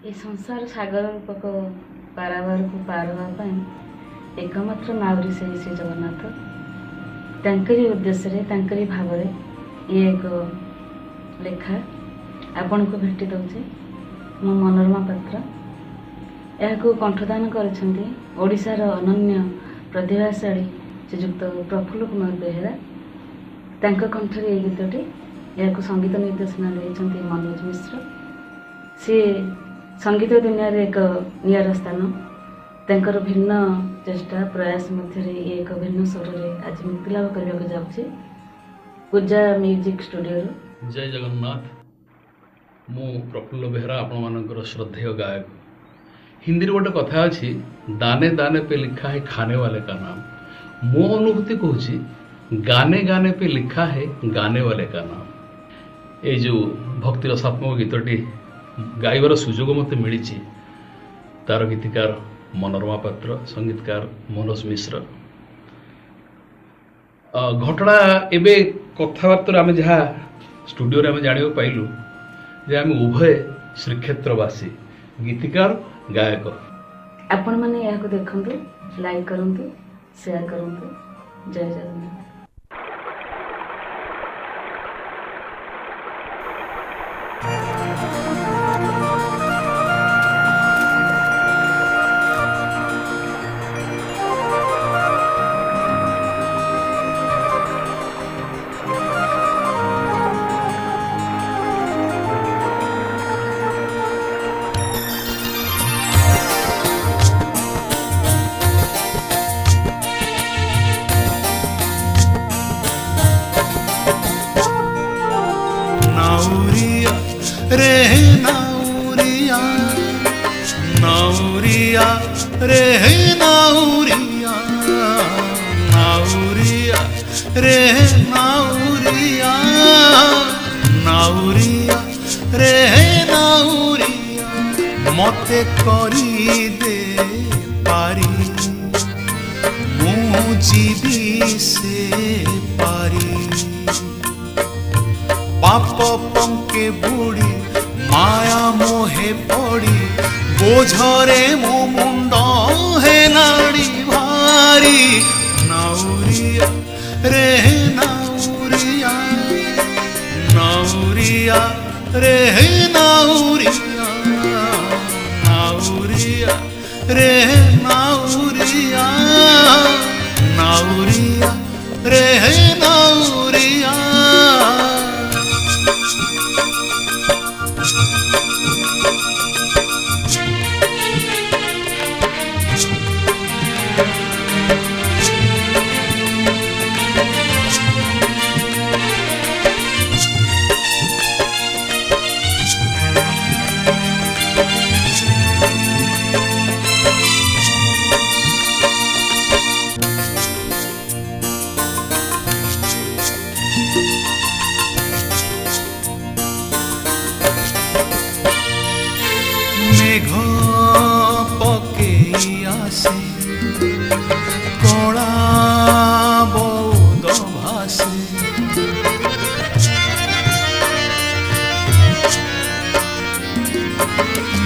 ଏ ସଂସାର ସାଗର ରୂପକ ପାରାବାରକୁ ପାର ହେବା ପାଇଁ ଏକମାତ୍ର ନାଉରୀ ସେହି ଶ୍ରୀ ଜଗନ୍ନାଥ। ତାଙ୍କରି ଉଦ୍ଦେଶ୍ୟରେ ତାଙ୍କରି ଭାବରେ ଇଏ ଏକ ଲେଖା ଆପଣଙ୍କୁ ଭେଟି ଦେଉଛି। ମୁଁ ମନୋରମା ପାତ୍ର। ଏହାକୁ କଣ୍ଠଦାନ କରିଛନ୍ତି ଓଡ଼ିଶାର ଅନନ୍ୟ ପ୍ରତିଭାଶାଳୀ ଶ୍ରୀଯୁକ୍ତ ପ୍ରଫୁଲ୍ଲ କୁମାର ବେହେରା। ତାଙ୍କ କଣ୍ଠରେ ଏହି ଗୀତଟି, ଏହାକୁ ସଙ୍ଗୀତ ନିର୍ଦ୍ଦେଶନା ଦେଇଛନ୍ତି ମନୋଜ ମିଶ୍ର। ସିଏ ସଙ୍ଗୀତ ଦୁନିଆରେ ଏକ ନିଆରା ସ୍ଥାନ। ତାଙ୍କର ଭିନ୍ନ ଚେଷ୍ଟା ପ୍ରୟାସ ମଧ୍ୟରେ ଇଏ ଏକ ଭିନ୍ନ ସ୍ୱରରେ ଆଜି ମୁକ୍ତିଲାଭ କରିବାକୁ ଯାଉଛି ପୂଜା ମ୍ୟୁଜିକ୍ ଷ୍ଟୁଡ଼ିଓରୁ। जय जगन्नाथ। मु प्रफुल्ल बेहरा आपणमानଙ୍କର श्रद्धेय गायक। हिंदी गोटे कथा अच्छी, दाने दाने पे लिखा है खाने वाले का नाम। मो अनुभूति कहूँ गाने गाने पे लिखा है गाने वाले का नाम। ये जो भक्ति रसात्मक गीतटी गाइबार सुजोग मत मिली, तार गीतिकार मनोरमा पात्र, संगीतकार मनोज मिश्र। घटना एवं कथबार्ता आम जहाँ स्टूडियो रे जाना पाइलु जे आम उभय श्रीक्षेत्रवासी, गीतिकार गायक। आपण मैंने यहाँ देखु, लाइक करूँ, शेयर करूँ। जय जगन्नाथ। रे नाउरिया नाउरिया रे नाउरिया नाउरिया रे नाउरिया नाउरिया रे नाउरिया मते करी दे पारी मु जीवी से पारी पाप पंके बुड़ी माया मोहे पड़ी बोझरे मो मुंड हे नाड़ी भारी नाउरिया रे नाउरिया नाउरिया रे नाउरिया नाउरिया रे नाउरिया नाउरिया रे नाउरिया। मेघ पकेई आसे कला बौद भासे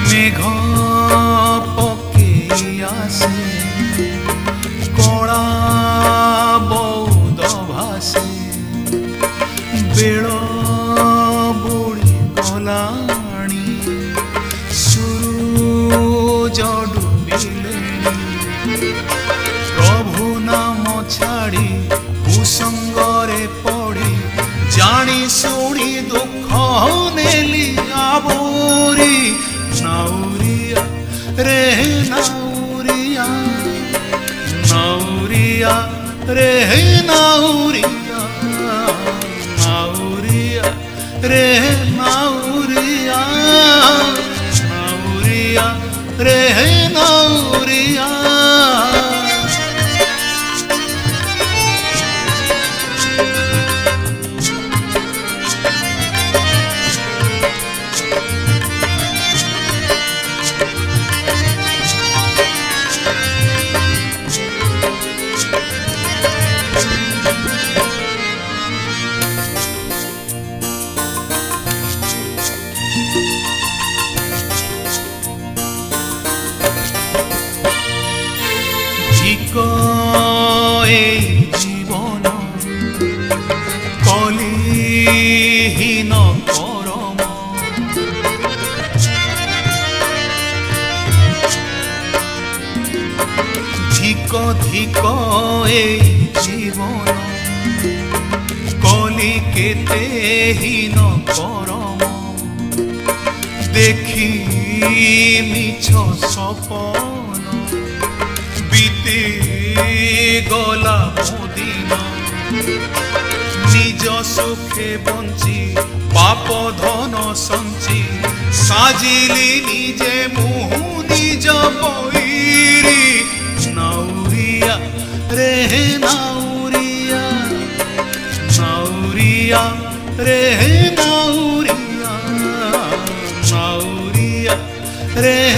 मेघ पकेई आसे कला बौद भासे बेल बुड़ी गलाणी प्रभु नाम छाड़ी कुसंगरे पड़ी जानी शुणी दुख नेली आबोरी नाउरिया रे नाउरिया नाउरिया रे नाउरिया नाउरिया रे नाउरिया नाउरिया रे नाउरिया। ধিক এই জীবন কলি কেতে হীন করম দেখি মিছ সপন বিতি গলা মদিন নিজ সুখে বঞ্চি পাপ ধন সঞ্চি সাজিলি নিজে মুহু নিজ বৈরি নাউরিয়া রে নাউরিয়া নাউরিয়া রে নাউরিয়া নাউরিয়া রে